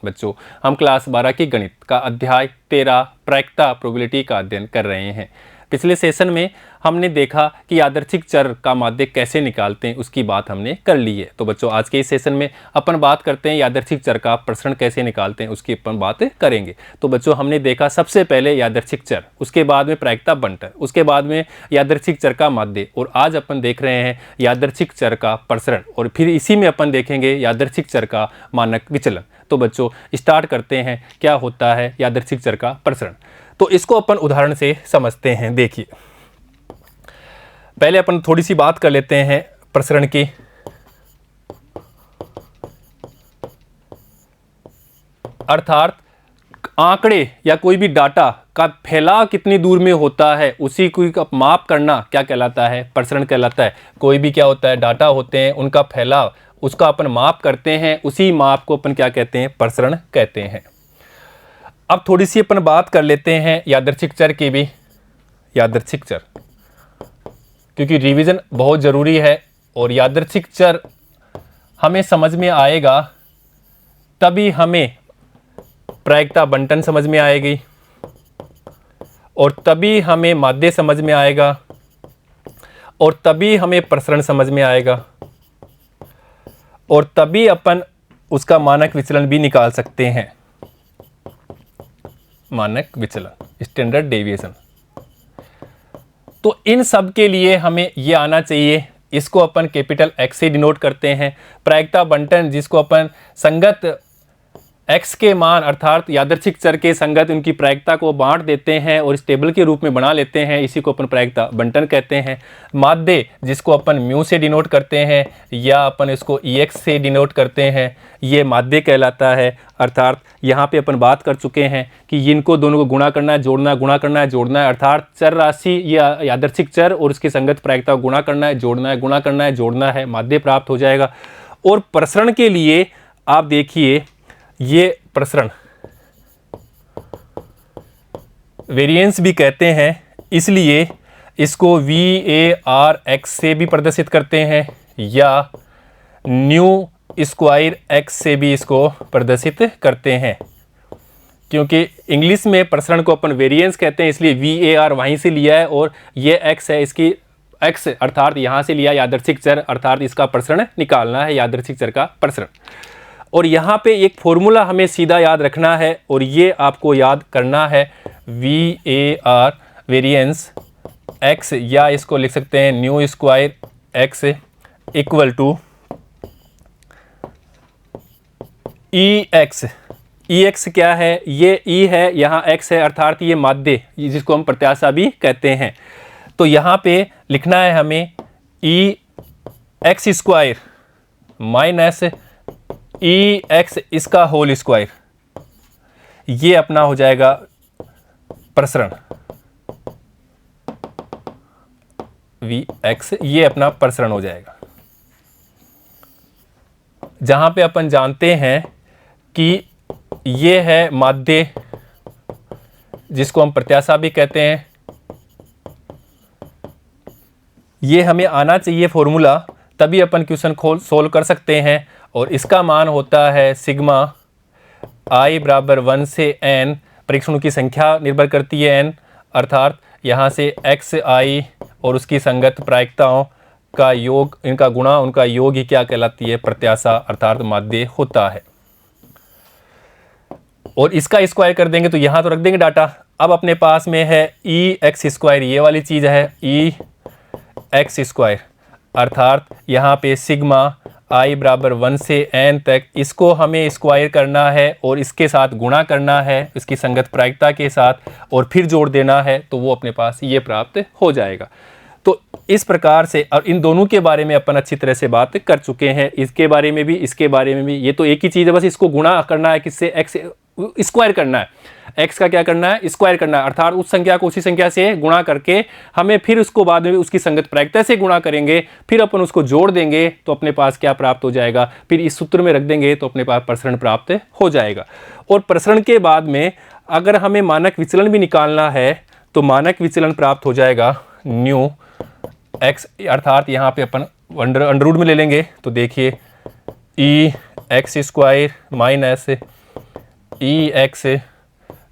बच्चों हम क्लास 12 की गणित का अध्याय 13 प्रायिकता प्रोबेबिलिटी का अध्ययन कर रहे हैं। पिछले सेशन में हमने देखा कि यादृच्छिक चर का माध्य कैसे निकालते हैं, उसकी बात हमने कर ली है। तो बच्चों आज के इस सेशन में अपन बात करते हैं यादृच्छिक चर का प्रसरण कैसे निकालते हैं, उसकी अपन बात करेंगे। तो बच्चों हमने देखा सबसे पहले यादृच्छिक चर, उसके बाद में प्रायिकता बंटन, उसके बाद में यादृच्छिक चर का माध्य, और आज अपन देख रहे हैं यादृच्छिक चर का प्रसरण, और फिर इसी में अपन देखेंगे यादृच्छिक चर का मानक विचलन। तो बच्चों स्टार्ट करते हैं, क्या होता है यादृच्छिक चर का प्रसरण। तो इसको अपन उदाहरण से समझते हैं। देखिए पहले अपन थोड़ी सी बात कर लेते हैं प्रसरण की। अर्थात आंकड़े या कोई भी डाटा का फैलाव कितनी दूर में होता है उसी को माप करना क्या कहलाता है, प्रसरण कहलाता है। कोई भी क्या होता है डाटा होते हैं, उनका फैलाव उसका अपन माप करते हैं, उसी माप को अपन क्या कहते हैं, प्रसरण कहते हैं। अब थोड़ी सी अपन बात कर लेते हैं यादृच्छिक चर की भी। यादृच्छिक चर क्योंकि रिवीजन बहुत ज़रूरी है, और यादृच्छिक चर हमें समझ में आएगा तभी हमें प्रायिकता बंटन समझ में आएगी, और तभी हमें माध्य समझ में आएगा, और तभी हमें प्रसरण समझ में आएगा, और तभी अपन उसका मानक विचलन भी निकाल सकते हैं। मानक विचलन, स्टैंडर्ड डेविएशन। तो इन सब के लिए हमें ये आना चाहिए। इसको अपन कैपिटल एक्स से डिनोट करते हैं। प्रायिकता बंटन जिसको अपन संगत x के मान अर्थात यादृच्छिक चर के संगत उनकी प्रायिकता को बांट देते हैं और इस टेबल के रूप में बना लेते हैं, इसी को अपन प्रायिकता बंटन कहते हैं। माध्य जिसको अपन म्यू से डिनोट करते हैं या अपन इसको ex से डिनोट करते हैं, ये माध्य कहलाता है। अर्थात यहाँ पे अपन बात कर चुके हैं कि इनको दोनों को गुणा करना है, जोड़ना है, गुणा करना है, जोड़ना है। अर्थात चर राशि या यादृच्छिक चर और उसकी संगत प्रायिकता को गुणा करना है, जोड़ना है, गुणा करना है, जोड़ना है, माध्य प्राप्त हो जाएगा। और प्रसरण के लिए आप देखिए ये प्रसरण वेरिएंस भी कहते हैं, इसलिए इसको VAR(x) से भी प्रदर्शित करते हैं या न्यू स्क्वायर x से भी इसको प्रदर्शित करते हैं। क्योंकि इंग्लिश में प्रसरण को अपन वेरिएंस कहते हैं, इसलिए VAR वहीं से लिया है, और ये x है, इसकी x अर्थात यहाँ से लिया यादृच्छिक चर, अर्थात इसका प्रसरण निकालना है, यादृच्छिक चर का प्रसरण। और यहाँ पे एक फॉर्मूला हमें सीधा याद रखना है, और ये आपको याद करना है VAR वेरिएंस x, या इसको लिख सकते हैं nu square x equal to EX। EX क्या है, ये E है, यहाँ X है, अर्थात ये माध्य जिसको हम प्रत्याशा भी कहते हैं। तो यहाँ पे लिखना है हमें EX स्क्वायर माइनस EX इसका होल स्क्वायर, ये अपना हो जाएगा प्रसरण VX, ये अपना प्रसरण हो जाएगा। जहां पे अपन जानते हैं कि ये है माध्य जिसको हम प्रत्याशा भी कहते हैं, ये हमें आना चाहिए फॉर्मूला, तभी अपन क्वेश्चन सोल्व कर सकते हैं। और इसका मान होता है सिग्मा i बराबर 1 से n, परीक्षणों की संख्या निर्भर करती है n, अर्थात यहाँ से xi और उसकी संगत प्रायिकताओं का योग, इनका गुणा, उनका योग ही क्या कहलाती है, प्रत्याशा अर्थात माध्य होता है। और इसका स्क्वायर कर देंगे तो यहाँ तो रख देंगे डाटा। अब अपने पास में है EX स्क्वायर, ये वाली चीज़ है EX स्क्वायर, अर्थात यहाँ पे सिग्मा i बराबर 1 से n तक, इसको हमें स्क्वायर करना है और इसके साथ गुणा करना है, इसकी संगत प्रायिकता के साथ, और फिर जोड़ देना है, तो वो अपने पास ये प्राप्त हो जाएगा। तो इस प्रकार से, और इन दोनों के बारे में अपन अच्छी तरह से बात कर चुके हैं, इसके बारे में भी, इसके बारे में भी। ये तो एक ही चीज़ है, बस इसको गुणा करना है, किससे, x स्क्वायर करना है, x का क्या करना है, स्क्वायर करना है, अर्थात उस संख्या को उसी संख्या से गुणा करके हमें फिर उसको बाद में उसकी संगत प्रायिकता से गुणा करेंगे, फिर अपन उसको जोड़ देंगे तो अपने पास क्या प्राप्त हो जाएगा, फिर इस सूत्र में रख देंगे तो अपने पास प्रसरण प्राप्त हो जाएगा। और प्रसरण के बाद में अगर हमें मानक विचलन भी निकालना है तो मानक विचलन प्राप्त हो जाएगा न्यू x, अर्थात यहाँ पे अपन अंडर रूट में ले लेंगे, तो देखिए EX स्क्वायर माइनस ई एक्स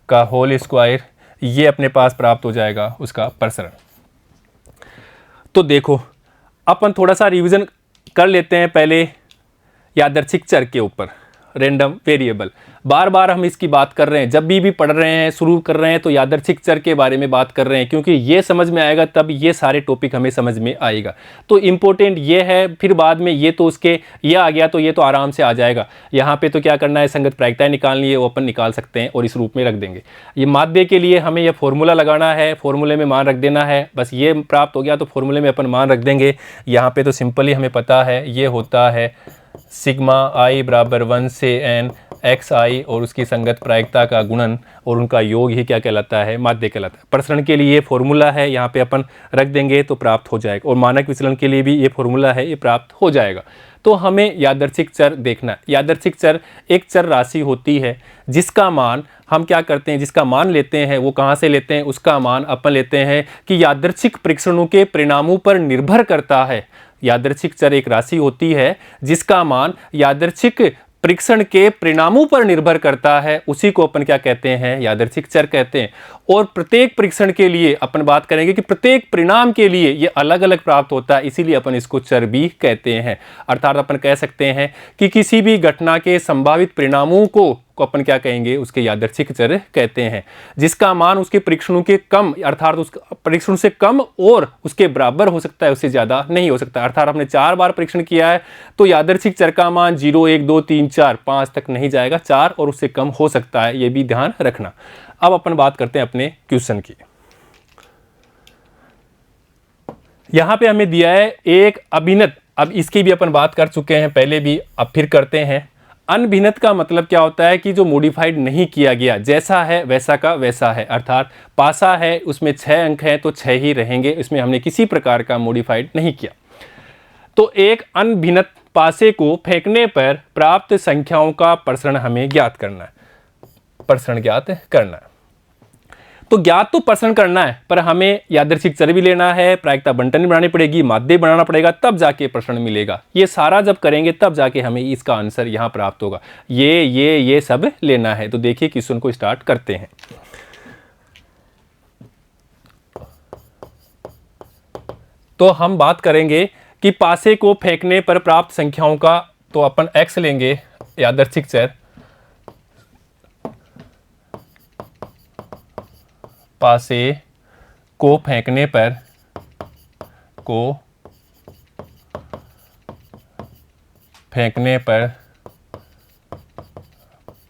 का होल स्क्वायर, ये अपने पास प्राप्त हो जाएगा उसका प्रसरण। तो देखो अपन थोड़ा सा रिवीजन कर लेते हैं पहले यादृच्छिक चर के ऊपर, रैंडम वेरिएबल। बार बार हम इसकी बात कर रहे हैं, जब भी पढ़ रहे हैं, शुरू कर रहे हैं तो यादृच्छिक चर के बारे में बात कर रहे हैं, क्योंकि ये समझ में आएगा तब ये सारे टॉपिक हमें समझ में आएगा। तो इम्पोर्टेंट ये है, फिर बाद में ये तो उसके ये आ गया तो ये तो आराम से आ जाएगा। यहाँ पे तो क्या करना है, संगत प्रायिकताएं निकालनी है, वो अपन निकाल सकते हैं और इस रूप में रख देंगे। ये माध्य के लिए हमें यह फॉर्मूला लगाना है, फॉर्मूले में मान रख देना है, बस ये प्राप्त हो गया तो फॉर्मूले में अपन मान रख देंगे। यहाँ पे तो सिंपली हमें पता है ये होता है सिग्मा आई बराबर 1 से n एक्स आई और उसकी संगत प्रायिकता का गुणन और उनका योग ही क्या कहलाता है, माध्य कहलाता है। प्रसरण के लिए फॉर्मूला है, यहाँ पे अपन रख देंगे तो प्राप्त हो जाएगा, और मानक विचलन के लिए भी ये फॉर्मूला है, ये प्राप्त हो जाएगा। तो हमें यादृच्छिक चर देखना है। यादृच्छिक चर एक चर राशि होती है जिसका मान हम क्या करते हैं, जिसका मान लेते हैं, वो कहाँ से लेते हैं, उसका मान अपन लेते हैं कि यादृच्छिक परीक्षणों के परिणामों पर निर्भर करता है। यादृच्छिक चर एक राशि होती है जिसका मान यादृच्छिक परीक्षण के परिणामों पर निर्भर करता है, उसी को अपन क्या कहते हैं, यादृच्छिक चर कहते हैं। और प्रत्येक परीक्षण के लिए अपन बात करेंगे कि प्रत्येक परिणाम के लिए ये अलग अलग प्राप्त होता है, इसीलिए अपन इसको चर भी कहते हैं। अर्थात अपन कह सकते हैं कि किसी भी घटना के संभावित परिणामों को अपन क्या कहेंगे, उसके यादृच्छिक चर कहते हैं, जिसका मान उसके परीक्षणों के कम अर्थात उस परीक्षण से कम और उसके बराबर हो सकता है, उससे ज़्यादा नहीं हो सकता। अर्थात आपने 4 बार परीक्षण किया है तो यादृच्छिक चर का मान 0, 1, 2, 3, 4, 5 तक नहीं जाएगा, 4 और उससे कम हो सकता है, ये भी ध्यान रखना। अब अपन बात करते हैं अपने क्वेश्चन की। यहां पे हमें दिया है एक अभिन्नत, अब इसकी भी अपन बात कर चुके हैं पहले भी, अब फिर करते हैं। अनभिन्नत का मतलब क्या होता है कि जो मॉडिफाइड नहीं किया गया, जैसा है वैसा का वैसा है। अर्थात पासा है उसमें 6 अंक हैं तो 6 ही रहेंगे, इसमें हमने किसी प्रकार का मॉडिफाइड नहीं किया। तो एक अनभिन्नत पासे को फेंकने पर प्राप्त संख्याओं का प्रसरण हमें ज्ञात करना है, प्रसरण ज्ञात करना है। तो ज्ञात तो प्रसरण करना है, पर हमें यादृच्छिक चर भी लेना है, प्रायिकता बंटन भी बनानी पड़ेगी, माध्य बनाना पड़ेगा, तब जाके प्रसरण मिलेगा। ये सारा जब करेंगे तब जाके हमें इसका आंसर यहाँ प्राप्त होगा। ये सब लेना है। तो देखिए क्वेश्चन को स्टार्ट करते हैं। तो हम बात करेंगे कि पासे को फेंकने पर प्राप्त संख्याओं का, तो अपन x लेंगे यादृच्छिक चर, पासे को फेंकने पर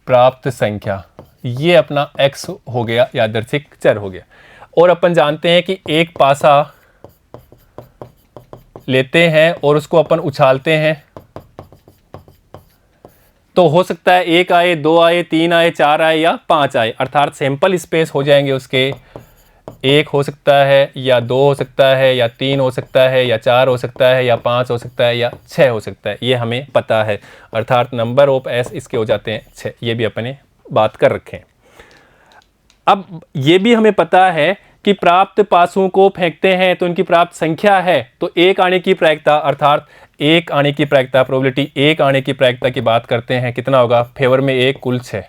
प्राप्त संख्या, ये अपना x हो गया, यादृच्छिक चर हो गया। और अपन जानते हैं कि एक पासा लेते हैं और उसको अपन उछालते हैं, तो हो सकता है 1 आए, 2 आए, 3 आए, 4 आए या 5 आए। अर्थात सैंपल स्पेस हो जाएंगे उसके, 1 हो सकता है या 2 हो सकता है या 3 हो सकता है या 4 हो सकता है या 5 हो सकता है या 6 हो सकता है, ये हमें पता है। अर्थात नंबर ऑफ एस इसके हो जाते हैं 6, ये भी अपने बात कर रखे हैं। अब ये भी हमें पता है कि प्राप्त पासों को फेंकते हैं तो इनकी प्राप्त संख्या है, तो 1 आने की प्रायिकता, अर्थात 1 आने की प्रायिकता, प्रोबेबिलिटी 1 आने की प्रायिकता की बात करते हैं, कितना होगा, फेवर में 1 कुल 6।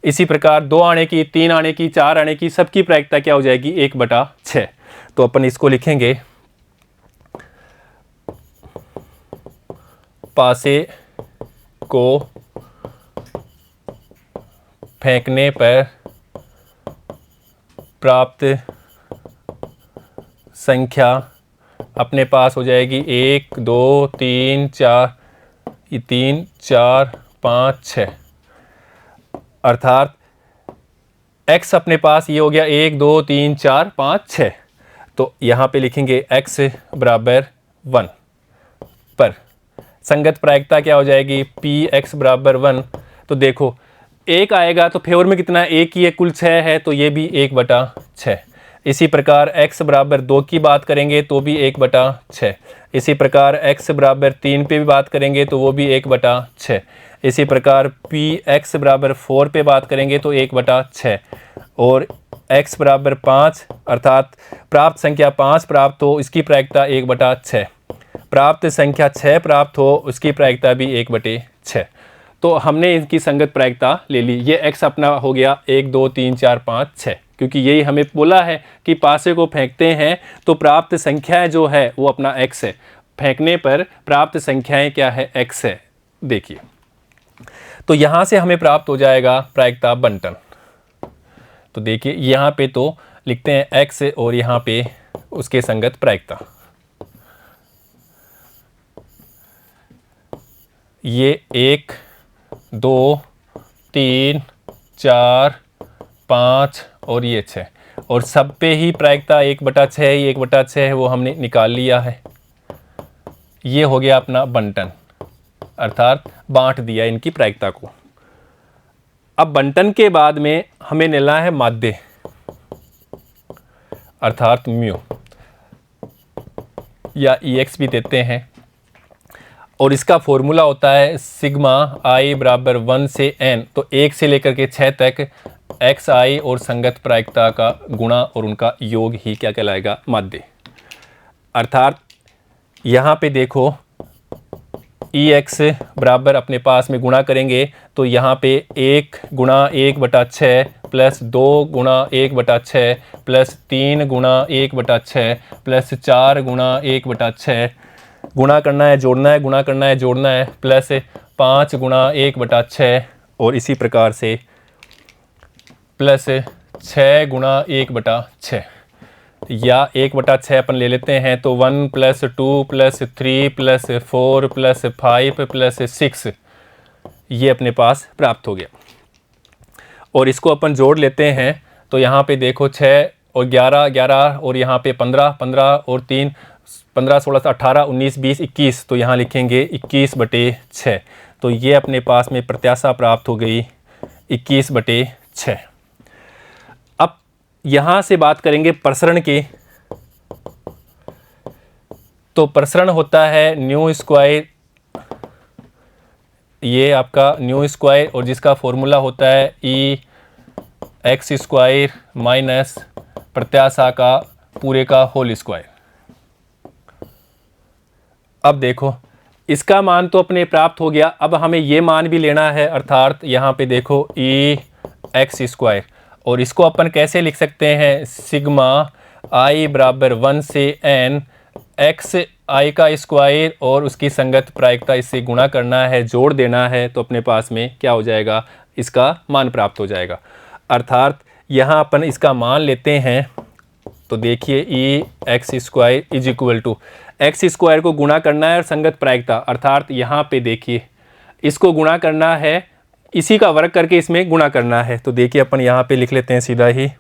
इसी प्रकार 2 आने की, 3 आने की, 4 आने की, सबकी प्रायिकता क्या हो जाएगी, 1/6। तो अपन इसको लिखेंगे, पासे को फेंकने पर प्राप्त संख्या अपने पास हो जाएगी 1, 2, 3, 4, ये 3, 4, 5, 6। अर्थात x अपने पास ये हो गया 1, 2, 3, 4, 5, 6। तो यहाँ पे लिखेंगे x बराबर 1 पर संगत प्रायिकता क्या हो जाएगी, px बराबर 1। तो देखो 1 आएगा तो फेवर में कितना है, 1 ही है, कुल 6 है, तो ये भी 1/6। इसी प्रकार x बराबर 2 की बात करेंगे तो भी 1/6। इसी प्रकार x बराबर 3 पे भी बात करेंगे तो वो भी 1/6। इसी प्रकार px बराबर 4 पे बात करेंगे तो 1/6। और x बराबर 5, अर्थात प्राप्त संख्या 5 प्राप्त हो, इसकी प्रायिकता 1/6। प्राप्त संख्या 6 प्राप्त हो, उसकी प्रायिकता भी 1/6। तो हमने इनकी संगत प्रायिकता ले ली। ये x अपना हो गया 1 2 3 4 5 6, क्योंकि यही हमें बोला है कि पासे को फेंकते हैं तो प्राप्त संख्याएं जो है वो अपना x है। फेंकने पर प्राप्त संख्याएं क्या है, x है। देखिए, तो यहाँ से हमें प्राप्त हो जाएगा प्रायिकता बंटन। तो देखिए यहाँ पे तो लिखते हैं x और यहाँ पे उसके संगत प्रायिकता। ये 1 2 3 4 5 और ये 6, और सब पे ही प्रायिकता 1/6 ही 1/6 है, वो हमने निकाल लिया है। ये हो गया अपना बंटन, अर्थात बांट दिया इनकी प्रायिकता को। अब बंटन के बाद में हमें लेना है माध्य, अर्थात म्यू या EX भी देते हैं, और इसका फॉर्मूला होता है सिग्मा i बराबर 1 से n, तो 1 से लेकर के 6 तक xi और संगत प्रायिकता का गुणा और उनका योग ही क्या कहलाएगा, माध्य। अर्थात यहाँ पे देखो EX बराबर अपने पास में गुणा करेंगे तो यहाँ पे 1 गुणा 1/6 प्लस 2 गुणा 1/6 प्लस 3 गुणा 1/6 प्लस 4 गुणा 1/6, गुणा करना है जोड़ना है, गुणा करना है जोड़ना है, प्लस 5 गुणा 1/6 और इसी प्रकार से प्लस 6 गुणा 1/6, या 1/6 अपन ले लेते हैं तो 1 plus 2 plus 3 plus 4 plus 5 plus 6 ये अपने पास प्राप्त हो गया। और इसको अपन जोड़ लेते हैं तो यहाँ पे देखो 6 और 11 11 और यहाँ पे 15 15 और 3 15 16 18 19 20 21, तो यहाँ लिखेंगे 21/6। तो ये अपने पास में प्रत्याशा प्राप्त हो गई 21/6। अब यहाँ से बात करेंगे प्रसरण की, तो प्रसरण होता है न्यू स्क्वायर, ये आपका न्यू स्क्वायर, और जिसका फॉर्मूला होता है EX स्क्वायर माइनस प्रत्याशा का पूरे का होल स्क्वायर। अब देखो इसका मान तो अपने प्राप्त हो गया, अब हमें ये मान भी लेना है, अर्थात यहाँ पे देखो EX स्क्वायर, और इसको अपन कैसे लिख सकते हैं, सिग्मा i बराबर 1 से n x i का स्क्वायर और उसकी संगत प्रायिकता इससे गुणा करना है, जोड़ देना है, तो अपने पास में क्या हो जाएगा, इसका मान प्राप्त हो जाएगा। अर्थात यहाँ अपन इसका मान लेते हैं तो देखिए EX square is equal to X square को गुणा करना है और संगत प्रायिकता, अर्थात यहाँ पे देखिए इसको गुणा करना है, इसी का वर्ग करके इसमें गुणा करना है। तो देखिए अपन यहाँ पे लिख लेते हैं सीधा ही,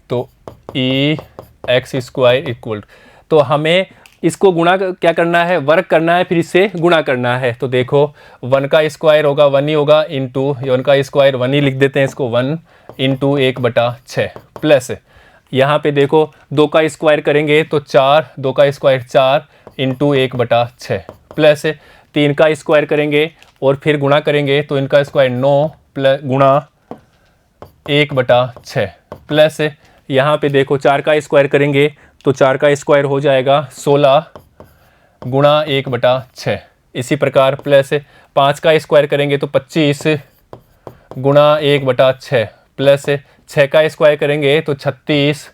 तो EX स्क्वायर इक्वल, तो हमें इसको गुणा क्या करना है, वर्ग करना है, फिर इससे गुणा करना है। तो देखो 1 का स्क्वायर होगा 1 ही होगा, इंटू 1 का स्क्वायर 1 ही लिख देते हैं इसको, 1 इंटू 1/6 प्लस यहाँ पे देखो 2 का स्क्वायर करेंगे तो 4, 2 का स्क्वायर 4 इंटू 1/6 प्लस 3 का स्क्वायर करेंगे और फिर गुणा करेंगे तो इनका स्क्वायर 9 प्लस गुणा 1/6 प्लस यहाँ पे देखो 4 का स्क्वायर करेंगे तो 4 का स्क्वायर हो जाएगा 16 गुणा 1/6, इसी प्रकार प्लस 5 का स्क्वायर करेंगे तो 25 गुणा 1/6 प्लस 6 का स्क्वायर करेंगे तो 36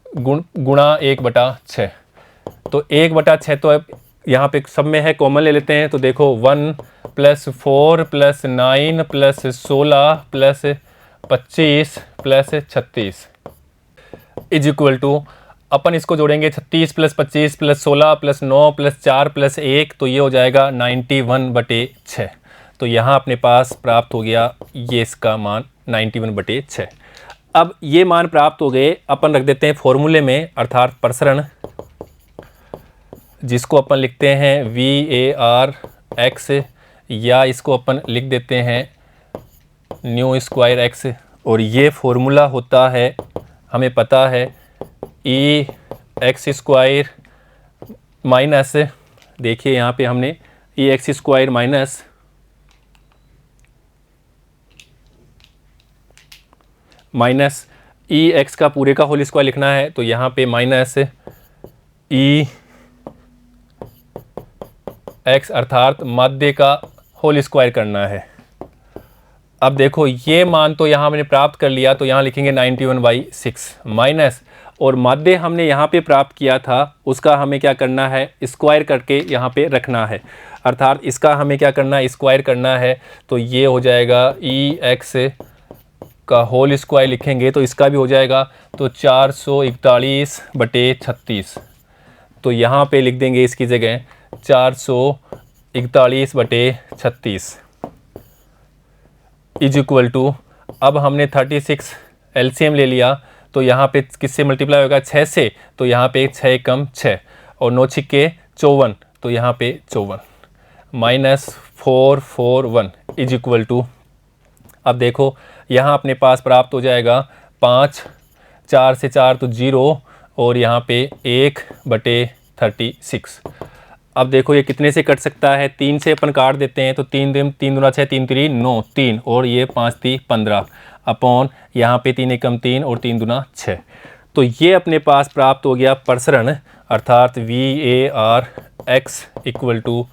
गुणा 1/6। तो 1/6 तो अब यहाँ पे सब में है, कॉमन ले लेते हैं, तो देखो 1 plus 4 plus 9 plus 16 plus 25 plus 36 is equal to, अपन इसको जोड़ेंगे 36 plus 25 plus 16 plus 9 plus 4 plus 1, तो ये हो जाएगा 91/6। तो यहाँ अपने पास प्राप्त हो गया ये इसका मान 91/6। अब ये मान प्राप्त हो गए, अपन रख देते हैं फॉर्मूले में, अर्थात प्रसरण, जिसको अपन लिखते हैं VAR(x), या इसको अपन लिख देते हैं न्यू स्क्वायर x, और ये फॉर्मूला होता है, हमें पता है EX स्क्वायर माइनस, देखिए यहाँ पे हमने EX स्क्वायर माइनस EX का पूरे का होल स्क्वायर लिखना है, तो यहाँ पे माइनस x अर्थात माध्य का होल स्क्वायर करना है। अब देखो ये मान तो यहाँ मैंने प्राप्त कर लिया, तो यहाँ लिखेंगे 91/6 माइनस, और माध्य हमने यहाँ पे प्राप्त किया था उसका हमें क्या करना है, स्क्वायर करके यहाँ पे रखना है। अर्थात इसका हमें क्या करना है, स्क्वायर करना है। तो ये हो जाएगा EX का होल स्क्वायर लिखेंगे तो इसका भी हो जाएगा, तो 441/36। तो यहाँ पे लिख देंगे इसकी जगह 441/36 इज इक्वल टू, अब हमने 36 LCM ले लिया, तो यहाँ पे किससे मल्टीप्लाई होगा, 6 से, तो यहाँ पे 6 कम 6 और 9 छिक्के 54, तो यहाँ पे 54 -441 इज इक्वल टू, अब देखो यहाँ अपने पास प्राप्त हो जाएगा 5, 4 से 4 तो 0 और यहाँ पे 1/36। अब देखो ये कितने से कट सकता है, 3 से अपन काट देते हैं, तो 3 दूना 6, 3 3 9 3 और ये 5 3 15 अपॉन यहाँ पे 3 एकम 3 और 3 दूना 6। तो ये अपने पास प्राप्त हो गया प्रसरण, अर्थात VAR x इक्वल टू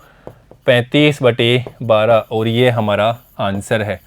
35/12 और ये हमारा आंसर है।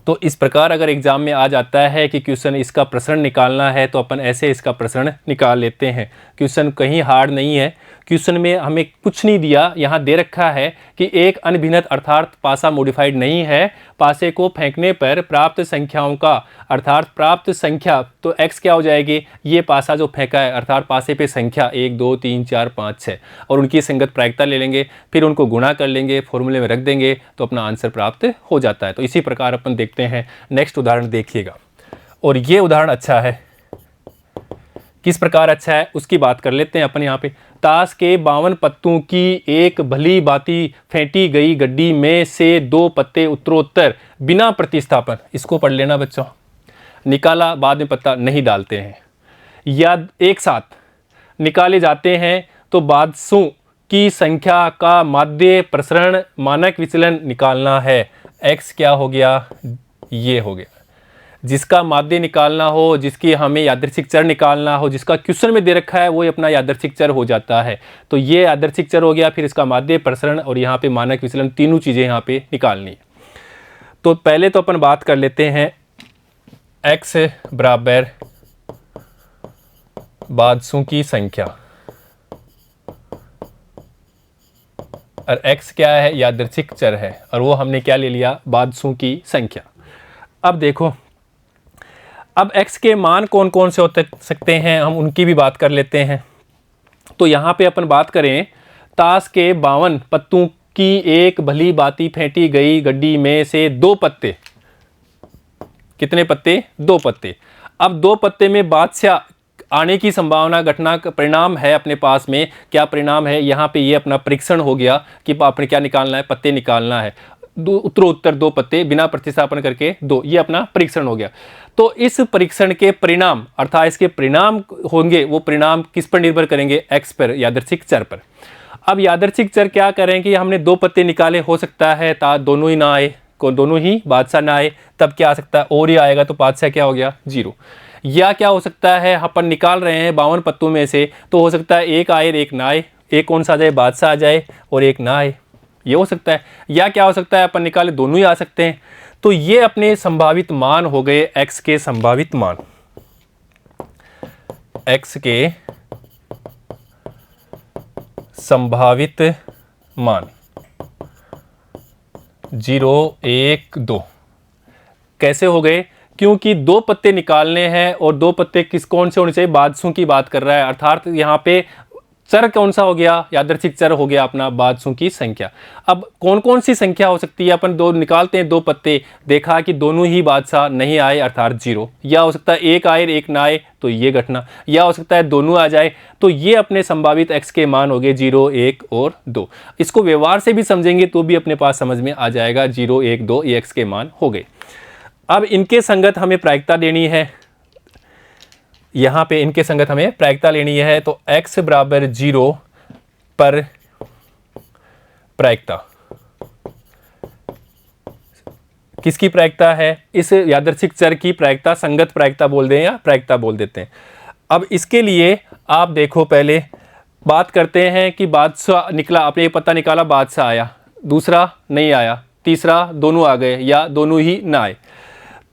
तो इस प्रकार अगर एग्ज़ाम में आ जाता है कि क्वेश्चन इसका प्रसरण निकालना है तो अपन ऐसे इसका प्रसरण निकाल लेते हैं। क्वेश्चन कहीं हार्ड नहीं है, क्वेश्चन में हमें कुछ नहीं दिया, यहाँ दे रखा है कि एक अनभिन्नत अर्थात पासा मॉडिफाइड नहीं है, पासे को फेंकने पर प्राप्त संख्याओं का अर्थात प्राप्त संख्या, तो x क्या हो जाएगी, ये पासा जो फेंका है अर्थात पासे पे संख्या 1 2 3 4 5 6 और उनकी संगत प्रायिकता ले लेंगे, फिर उनको गुणा कर लेंगे, फॉर्मूले में रख देंगे, तो अपना आंसर प्राप्त हो जाता है। तो इसी प्रकार अपन देखते हैं, नेक्स्ट उदाहरण देखिएगा। और ये उदाहरण अच्छा है, किस प्रकार अच्छा है उसकी बात कर लेते हैं अपन। यहाँ पे ताश के 52 पत्तों की एक भली भांति फेंटी गई गड्डी में से 2 पत्ते उत्तरोत्तर बिना प्रतिस्थापन, इसको पढ़ लेना बच्चों, निकाला, बाद में पत्ता नहीं डालते हैं, या एक साथ निकाले जाते हैं, तो बादशों की संख्या का माध्य प्रसरण मानक विचलन निकालना है। x क्या हो गया, ये हो गया। जिसका माध्य निकालना हो, जिसकी हमें यादृच्छिक चर निकालना हो, जिसका क्वेश्चन में दे रखा है वो अपना यादृच्छिक चर हो जाता है। तो ये यादृच्छिक चर हो गया, फिर इसका माध्य प्रसरण और यहाँ पे मानक विचलन, तीनों चीज़ें यहाँ पे निकालनी है। तो पहले तो अपन बात कर लेते हैं x बराबर बादशों की संख्या, और x क्या है, यादृच्छिक चर है, और वो हमने क्या ले लिया, बादशों की संख्या। अब देखो, अब x के मान कौन कौन से हो सकते हैं, हम उनकी भी बात कर लेते हैं। तो यहाँ पे अपन बात करें, ताश के 52 पत्तों की एक भली भांति फेंटी गई गड्डी में से 2 पत्ते, कितने पत्ते, 2 पत्ते। अब 2 पत्ते में बादशाह आने की संभावना, घटना का परिणाम है अपने पास में, क्या परिणाम है, यहाँ पे ये अपना परीक्षण हो गया कि आपने क्या निकालना है, पत्ते निकालना है, उत्तरोत्तर 2 पत्ते बिना प्रतिस्थापन करके 2, ये अपना परीक्षण हो गया। तो इस परीक्षण के परिणाम अर्थात इसके परिणाम होंगे, वो परिणाम किस पर निर्भर करेंगे, x पर, यादृच्छिक चर पर। अब यादृच्छिक चर क्या करेंगे, हमने 2 पत्ते निकाले, हो सकता है दोनों ही ना आए, दोनों ही बादशाह ना आए, तब क्या आ सकता है, और ही आएगा, तो बादशाह क्या हो गया, 0। या क्या हो सकता है, अपन निकाल रहे हैं 52 पत्तों में से, तो हो सकता है एक आए एक ना आए, एक कौन सा आ जाए, बादशाह आ जाए, और एक ना आए, ये हो सकता है। या क्या हो सकता है, अपन निकाले दोनों ही आ सकते हैं। तो ये अपने संभावित मान हो गए, x के संभावित मान, x के संभावित मान 0 1 2 कैसे हो गए, क्योंकि 2 पत्ते निकालने हैं और 2 पत्ते किस कौन से होने चाहिए, बादशों की बात कर रहा है, अर्थात यहाँ पे चर कौन सा हो गया, यादृच्छिक चर हो गया अपना बादशों की संख्या। अब कौन कौन सी संख्या हो सकती है, अपन 2 निकालते हैं, 2 पत्ते, देखा कि दोनों ही बादशाह नहीं आए अर्थात 0। या हो सकता है एक आए एक ना आए, तो ये घटना, या हो सकता है दोनों आ जाए, तो ये अपने संभावित x के मान हो गए 0 1 और 2। इसको व्यवहार से भी समझेंगे तो भी अपने पास समझ में आ जाएगा, 0 1 2 ये x के मान हो गए। अब इनके संगत हमें प्रायिकता देनी है, यहाँ पे इनके संगत हमें प्रायिकता लेनी है, तो x बराबर 0 पर प्रायिकता, किसकी प्रायिकता है, इस यादृच्छिक चर की प्रायिकता, संगत प्रायिकता बोल दें या प्रायिकता बोल देते हैं। अब इसके लिए आप देखो, पहले बात करते हैं कि बादशाह निकला, आपने एक पत्ता निकाला, बादशाह आया, दूसरा नहीं आया, तीसरा दोनों आ गए या दोनों ही ना आए।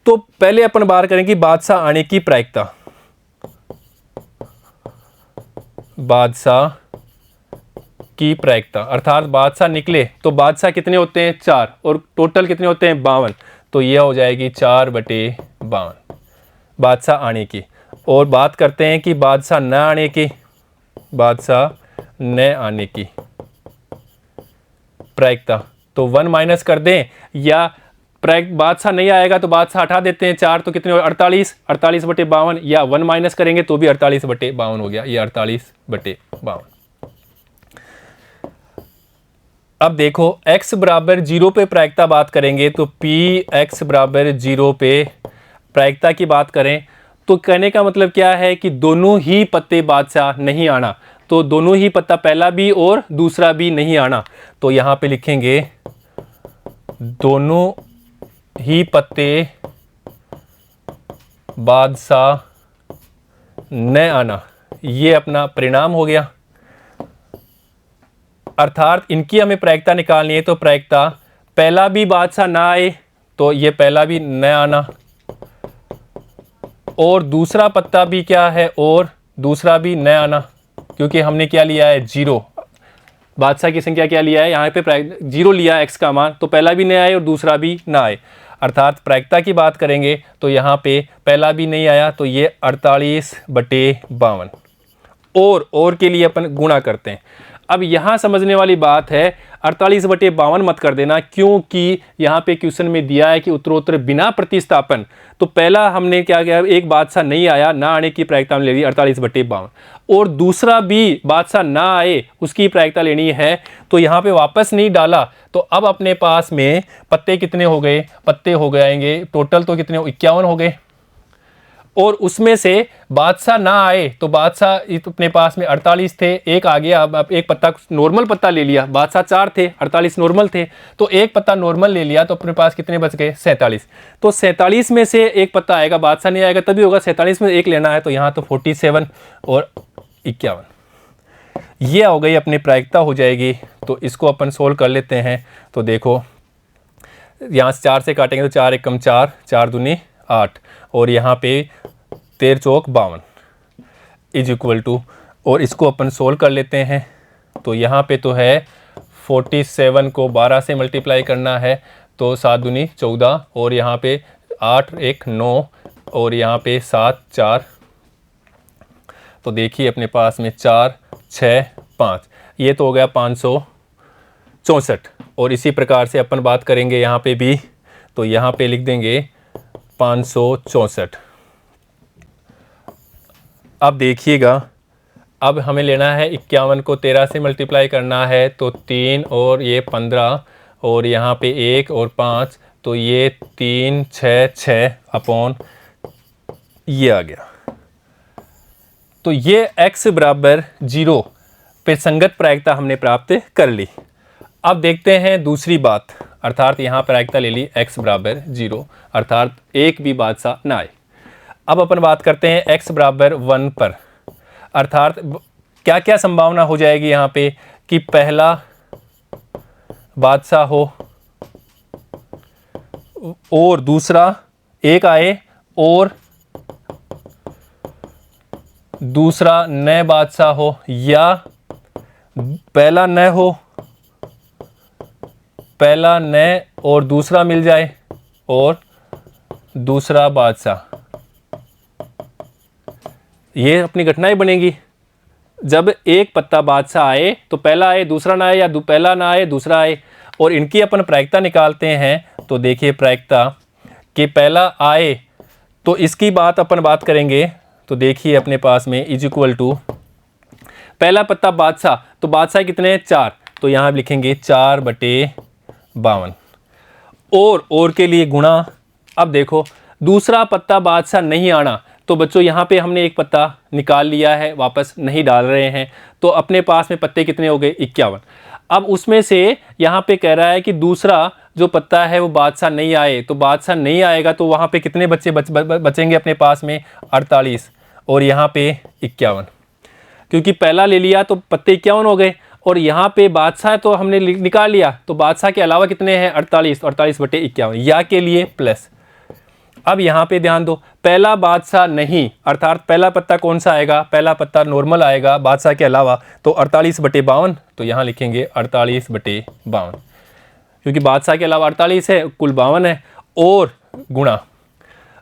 तो पहले अपन बात करें कि बादशाह आने की प्रायिकता। बादशाह की प्रायिकता अर्थात बादशाह निकले तो बादशाह कितने होते हैं 4 और टोटल कितने होते हैं 52, तो यह हो जाएगी 4/52 बादशाह आने की। और बात करते हैं कि बादशाह न आने की, बादशाह न आने की प्रायिकता, तो 1 माइनस कर दें या बादशाह नहीं आएगा तो बादशाह हटा देते हैं, 4 तो कितने 48, 48/52 या 1 माइनस करेंगे तो भी 48/52 हो गया, ये 48/52। अब देखो x बराबर 0 पे प्रायिकता बात करेंगे तो p x बराबर 0 पे प्रायिकता की बात करें तो कहने का मतलब क्या है कि दोनों ही पत्ते बादशाह नहीं आना, तो दोनों ही पत्ता पहला भी और दूसरा भी नहीं आना, तो यहां पे लिखेंगे दोनों ही पत्ते बादशाह न आना, ये अपना परिणाम हो गया। अर्थात इनकी हमें प्रायिकता निकालनी है, तो प्रायिकता पहला भी बादशाह ना आए तो ये पहला भी न आना, और दूसरा पत्ता भी क्या है और दूसरा भी न आना, क्योंकि हमने क्या लिया है 0, बादशाह की संख्या क्या लिया है यहाँ पे 0 लिया है x का मान, तो पहला भी न आए और दूसरा भी ना आए। अर्थात प्रायिकता की बात करेंगे तो यहाँ पे पहला भी नहीं आया तो ये 48/52 और के लिए अपन गुणा करते हैं। अब यहाँ समझने वाली बात है 48/52 मत कर देना, क्योंकि यहाँ पे क्वेश्चन में दिया है कि उत्तरोत्तर बिना प्रतिस्थापन, तो पहला हमने क्या किया, एक बादशाह नहीं आया, ना आने की प्रायिकता ले ली 48/52 और दूसरा भी बादशाह ना आए उसकी प्रायिकता लेनी है, तो यहाँ पे वापस नहीं डाला, तो अब अपने पास में पत्ते कितने हो गए, पत्ते हो जाएंगे टोटल तो कितने 51 हो गए, और उसमें से बादशाह ना आए तो बादशाह अपने पास में 48 थे, एक आ गया, अब एक पत्ता नॉर्मल पत्ता ले लिया, बादशाह 4 थे 48 नॉर्मल थे, तो एक पत्ता नॉर्मल ले लिया तो अपने पास कितने बच गए 47, तो 47 में से एक पत्ता आएगा, बादशाह नहीं आएगा तभी होगा, 47 में एक लेना है तो यहाँ तो 47 और 51, ये हो गई अपनी प्रायिकता हो जाएगी। तो इसको अपन सोल्व कर लेते हैं, तो देखो यहाँ से 4 से काटेंगे तो 4 एकम 4, 4 दूनी 8 और यहाँ पे 13 चौक 52 इज इक्वल टू, और इसको अपन सोल्व कर लेते हैं, तो यहाँ पे तो है 47 को 12 से मल्टीप्लाई करना है तो 7 दूनी 14 और यहाँ पे 8 1 9 और यहाँ पे 7 4, तो देखिए अपने पास में 4 6 5, ये तो हो गया 564, और इसी प्रकार से अपन बात करेंगे यहाँ पे भी, तो यहाँ पे लिख देंगे 564। अब देखिएगा, अब हमें लेना है 51 को 13 से मल्टीप्लाई करना है तो 3 और ये 15 और यहाँ पे 1 और 5, तो ये 3 6 6 अपॉन ये आ गया, तो ये x बराबर 0 पे संगत प्रायिकता हमने प्राप्त कर ली। अब देखते हैं दूसरी बात, अर्थात यहाँ प्रायिकता ले ली x बराबर 0, अर्थात एक भी बादशाह ना आए। अब अपन बात करते हैं x बराबर 1 पर, अर्थात क्या क्या संभावना हो जाएगी यहाँ पे कि पहला बादशाह हो और दूसरा एक आए और दूसरा नए बादशाह हो, या पहला न हो, पहला न और दूसरा मिल जाए और दूसरा बादशाह, ये अपनी घटनाएं बनेगी। जब एक पत्ता बादशाह आए तो पहला आए दूसरा ना आए, या पहला ना आए दूसरा आए, और इनकी अपन प्रायिकता निकालते हैं, तो देखिए प्रायिकता कि पहला आए तो इसकी बात अपन बात करेंगे, तो देखिए अपने पास में इज इक्वल टू पहला पत्ता बादशाह, तो बादशाह कितने 4, तो यहाँ लिखेंगे 4/52 और के लिए गुणा। अब देखो दूसरा पत्ता बादशाह नहीं आना, तो बच्चों यहाँ पे हमने एक पत्ता निकाल लिया है, वापस नहीं डाल रहे हैं, तो अपने पास में पत्ते कितने हो गए 51। अब उसमें से यहाँ पे कह रहा है कि दूसरा जो पत्ता है वो बादशाह नहीं आए, तो बादशाह नहीं आएगा तो वहाँ पे कितने बच्चे बचेंगे अपने पास में 48 और यहाँ पे 51, क्योंकि पहला ले लिया तो पत्ते 51 हो गए, और यहाँ पे बादशाह तो हमने निकाल लिया, तो बादशाह के अलावा कितने हैं 48, 48/51 या के लिए प्लस। अब यहाँ पे ध्यान दो, पहला बादशाह नहीं, अर्थात पहला पत्ता कौन सा आएगा, पहला पत्ता नॉर्मल आएगा बादशाह के अलावा, तो 48/52, तो यहाँ लिखेंगे 48/52, क्योंकि बादशाह के अलावा 48 है, कुल 52 है, और गुणा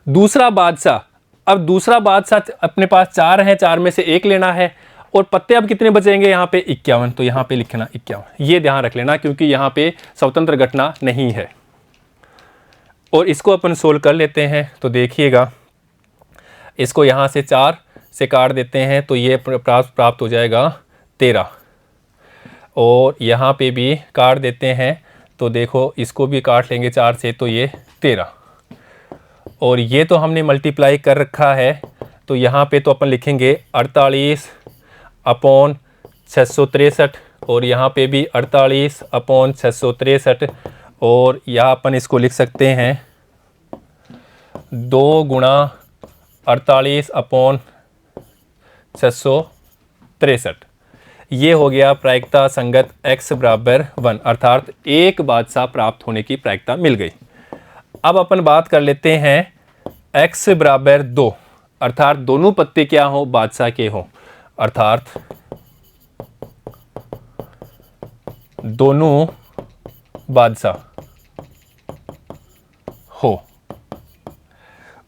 दूसरा बादशाह। अब दूसरा बादशाह अपने पास 4 हैं, 4 में से एक लेना है, और पत्ते अब कितने बचेंगे यहाँ पे 51, तो यहाँ पे लिखना 51, ये ध्यान रख लेना, क्योंकि यहाँ पे स्वतंत्र घटना नहीं है। और इसको अपन सोल्व कर लेते हैं, तो देखिएगा इसको यहाँ से 4 से काट देते हैं, तो ये प्राप्त हो जाएगा 13, और यहाँ पे भी काट देते हैं, तो देखो इसको भी काट लेंगे 4 से, तो ये 13, और ये तो हमने मल्टीप्लाई कर रखा है, तो यहाँ पे तो अपन लिखेंगे 48/663, और यहाँ पे भी 48/663, और यहाँ अपन इसको लिख सकते हैं 2 गुणा 48/663। ये हो गया प्रायिकता संगत x बराबर 1, अर्थात एक बादशाह प्राप्त होने की प्रायिकता मिल गई। अब अपन बात कर लेते हैं x बराबर 2, अर्थात दोनों पत्ते क्या हो, बादशाह के हो, अर्थात दोनों बादशाह हो,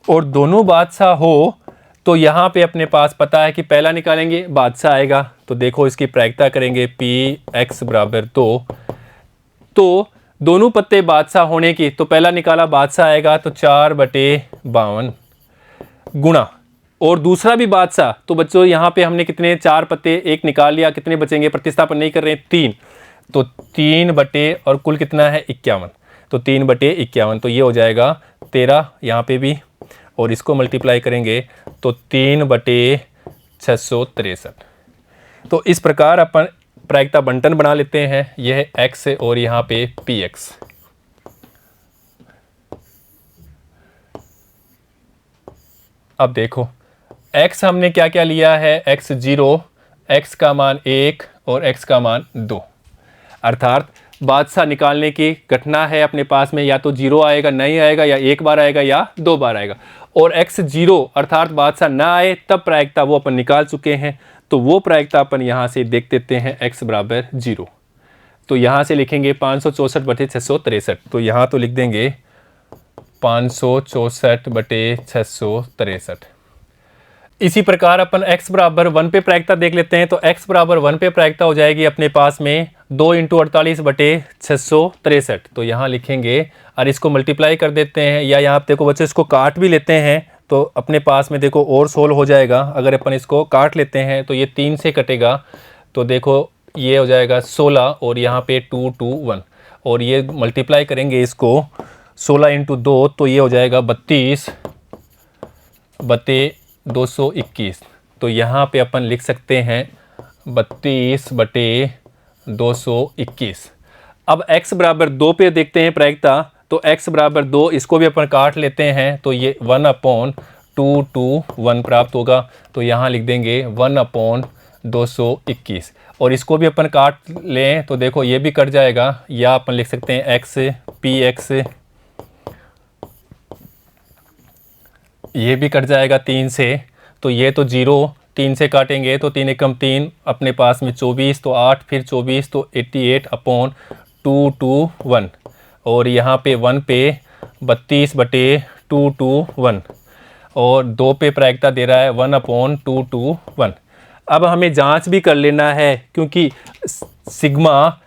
और दोनों बादशाह हो, तो यहाँ पे अपने पास पता है कि पहला निकालेंगे बादशाह आएगा, तो देखो इसकी प्रायिकता करेंगे Px बराबर 2, तो दोनों पत्ते बादशाह होने की, तो पहला निकाला बादशाह आएगा, तो 4/52 गुणा, और दूसरा भी बादशाह, तो बच्चों यहाँ पे हमने कितने 4 पत्ते एक निकाल लिया, कितने बचेंगे, प्रतिस्थापन नहीं कर रहे हैं 3, तो 3 और कुल कितना है 51, तो 3/51, तो ये हो जाएगा 13 यहाँ पे भी, और इसको मल्टीप्लाई करेंगे तो 3/663। तो इस प्रकार अपन प्रायिकता बंटन बना लेते हैं, यह है x और यहाँ पे px। अब देखो x हमने क्या क्या लिया है, x0, x का मान 1 और x का मान 2, अर्थात बादशाह निकालने की घटना है अपने पास में, या तो 0 आएगा, नहीं आएगा, या एक बार आएगा या 2 बार आएगा, और x0 अर्थात बादशाह ना आए तब प्रायिकता वो अपन निकाल चुके हैं, तो वो प्रायिकता अपन यहाँ से देख देते हैं x बराबर 0। तो यहाँ से लिखेंगे 564/663, तो यहाँ तो लिख देंगे 564/663। इसी प्रकार अपन x बराबर 1 पे प्रायिकता देख लेते हैं, तो x बराबर 1 पे प्रायिकता हो जाएगी अपने पास में 2 × 48/663, तो यहाँ लिखेंगे, और इसको मल्टीप्लाई कर देते हैं, या यहाँ देखो बच्चों इसको काट भी लेते हैं, तो अपने पास में देखो और सोल्व हो जाएगा। अगर अपन इसको काट लेते हैं तो ये 3 से कटेगा, तो देखो ये हो जाएगा 16, और यहाँ पे 2 2 1, और ये मल्टीप्लाई करेंगे इसको 16 × 2, तो ये हो जाएगा 32/221, तो यहाँ पे अपन लिख सकते हैं 32/221। अब x बराबर 2 पे देखते हैं प्रायिकता, तो x बराबर 2, इसको भी अपन काट लेते हैं, तो ये 1/221 प्राप्त होगा, तो यहाँ लिख देंगे 1/221, और इसको भी अपन काट लें तो देखो ये भी कट जाएगा, या अपन लिख सकते हैं x px, ये भी कट जाएगा 3 से, तो ये तो 0, 3 से काटेंगे तो 3 एकम 3, अपने पास में 24, तो 8 फिर 24, तो 88/221, और यहाँ पे 1 पे 32/221, और 2 पे प्रायिकता दे रहा है 1/221। अब हमें जांच भी कर लेना है, क्योंकि सिग्मा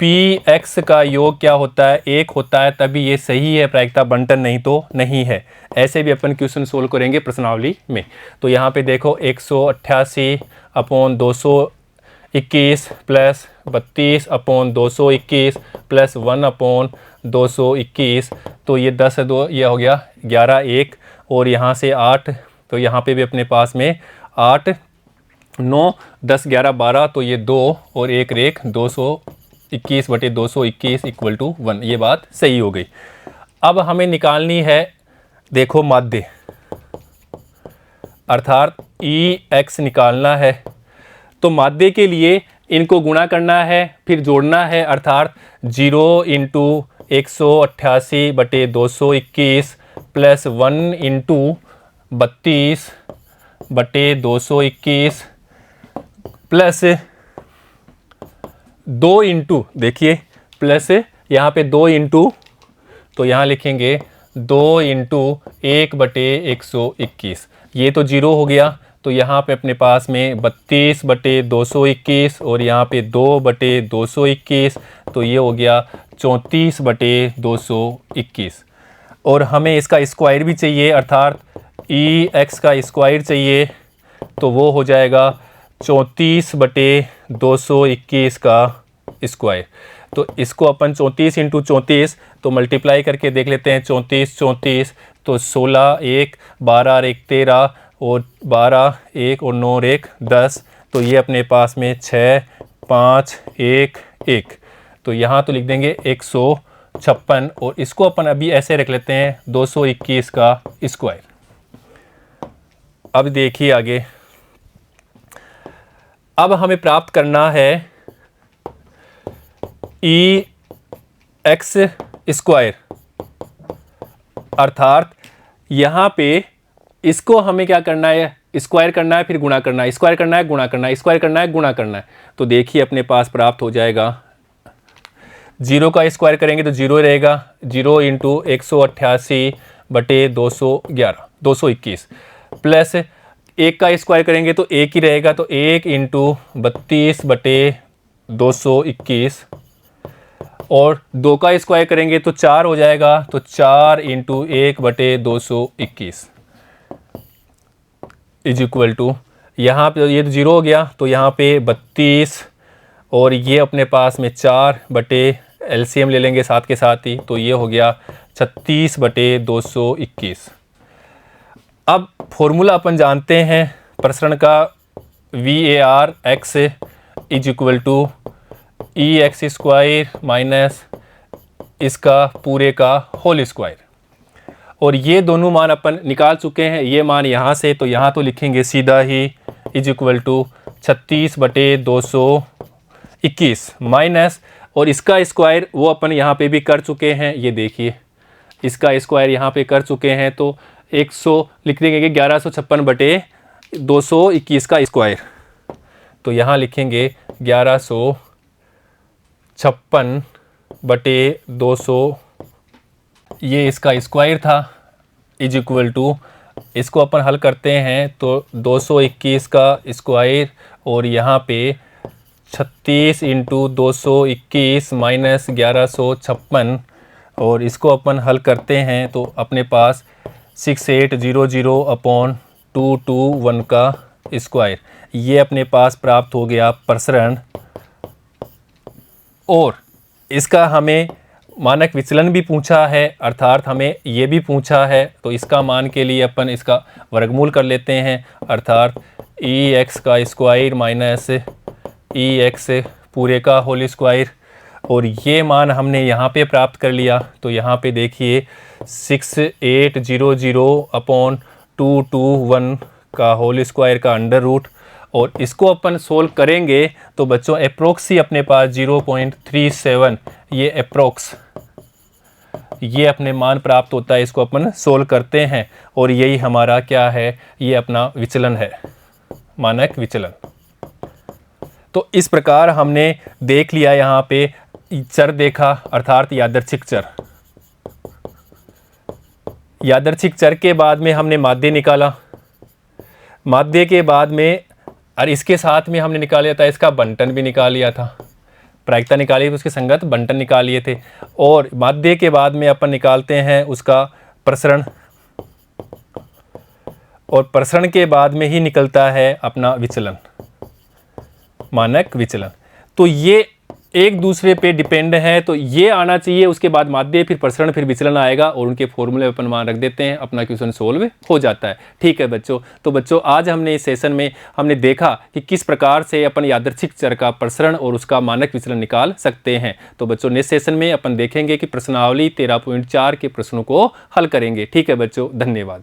px का योग क्या होता है, 1 होता है, तभी ये सही है प्रायिकता बंटन, नहीं तो नहीं है। ऐसे भी अपन क्वेश्चन सोल्व करेंगे प्रश्नावली में। तो यहाँ पे देखो 188/221 प्लस 32/221 प्लस 1/221, तो ये 10 है 2, ये हो गया 11 1, और यहाँ से 8, तो यहाँ पे भी अपने पास में 8 9 10 11 12, तो ये 2 और 1 रेख 221/221 इक्वल टू 1, ये बात सही हो गई। अब हमें निकालनी है देखो माध्य, अर्थात EX निकालना है। तो माध्य के लिए इनको गुणा करना है फिर जोड़ना है, अर्थात 0 into 188/221 plus 1 into 32/221 plus 2 into, देखिए प्लस यहाँ पे 2 इंटू, तो यहाँ लिखेंगे 2 इंटू 1/121, ये तो 0 हो गया। तो यहाँ पे अपने पास में 32/221 और यहाँ पे 2/221, तो ये हो गया 34/221। और हमें इसका स्क्वायर भी चाहिए, अर्थात EX का स्क्वायर चाहिए, तो वो हो जाएगा 34/221 का स्क्वायर। तो इसको अपन 34 इंटू 34 तो मल्टीप्लाई करके देख लेते हैं। 34 34 तो 16 1 12 और 1 13 और 12 1 और 9 और 1 10, तो ये अपने पास में 6 5 1 1, तो यहाँ तो लिख देंगे 156 और इसको अपन अभी ऐसे रख लेते हैं 221 का स्क्वायर। अब देखिए आगे, अब हमें प्राप्त करना है EX स्क्वायर, अर्थात यहाँ पे इसको हमें क्या करना है, स्क्वायर करना है फिर गुणा करना है, स्क्वायर करना है गुणा करना है, स्क्वायर करना है गुणा करना है। तो देखिए अपने पास प्राप्त हो जाएगा, 0 का स्क्वायर करेंगे तो 0 रहेगा, 0 इंटू 188/221 प्लस 1 का स्क्वायर करेंगे तो 1 ही रहेगा, तो 1 इंटू 32/221 और 2 का स्क्वायर करेंगे तो 4 हो जाएगा, तो 4 इंटू 1/221 इज इक्वल टू, यहाँ पे ये तो 0 हो गया, तो यहाँ पे 32 और ये अपने पास में 4 एलसीएम ले लेंगे साथ के साथ ही, तो ये हो गया 36/221। अब फॉर्मूला अपन जानते हैं प्रसरण का, VAR x is equal to EX square minus इसका पूरे का होल स्क्वायर, और ये दोनों मान अपन निकाल चुके हैं, ये मान यहाँ से, तो यहाँ तो लिखेंगे सीधा ही इज इक्वल टू 36/221 माइनस, और इसका स्क्वायर वो अपन यहाँ पे भी कर चुके हैं, ये देखिए इसका स्क्वायर यहाँ पे कर चुके हैं, तो 100 लिख देंगे कि 1156/221 का स्क्वायर, तो यहाँ लिखेंगे 1156/200, ये इसका स्क्वायर था इज इक्वल टू, इसको अपन हल करते हैं तो 221 का स्क्वायर और यहाँ पे 36 इंटू 221 माइनस 1156, और इसको अपन हल करते हैं तो अपने पास 6800/221 का स्क्वायर, ये अपने पास प्राप्त हो गया प्रसरण। और इसका हमें मानक विचलन भी पूछा है, अर्थात हमें ये भी पूछा है, तो इसका मान के लिए अपन इसका वर्गमूल कर लेते हैं, अर्थात EX का स्क्वायर माइनस EX पूरे का होल स्क्वायर, और ये मान हमने यहाँ पे प्राप्त कर लिया, तो यहाँ पे देखिए 6800/221 का होल स्क्वायर का अंडर रूट, और इसको अपन सोल्व करेंगे तो बच्चों अप्रोक्स ही अपने पास 0.37, ये अप्रोक्स ये अपने मान प्राप्त होता है, इसको अपन सोल्व करते हैं, और यही हमारा क्या है, ये अपना विचलन है, मानक विचलन। तो इस प्रकार हमने देख लिया, यहाँ पे चर देखा, अर्थात यादृच्छिक चर। यादृच्छिक चर के बाद में हमने माध्य निकाला, माध्य के बाद में और इसके साथ में हमने निकाल लिया था इसका बंटन भी निकाल लिया था, प्रायिकता निकाली उसके संगत बंटन निकाल लिए थे, और माध्य के बाद में अपन निकालते हैं उसका प्रसरण, और प्रसरण के बाद में ही निकलता है अपना विचलन, मानक विचलन। तो ये एक दूसरे पे डिपेंड है, तो ये आना चाहिए, उसके बाद माध्य फिर प्रसरण फिर विचलन आएगा, और उनके फॉर्मूले अपन मान रख देते हैं, अपना क्वेश्चन सोल्व हो जाता है। ठीक है बच्चों, तो बच्चों आज हमने इस सेशन में हमने देखा कि किस प्रकार से अपन यादृच्छिक चर का प्रसरण और उसका मानक विचलन निकाल सकते हैं। तो बच्चों नेक्स्ट सेशन में अपन देखेंगे कि प्रश्नावली 13.4 के प्रश्नों को हल करेंगे। ठीक है बच्चों, धन्यवाद।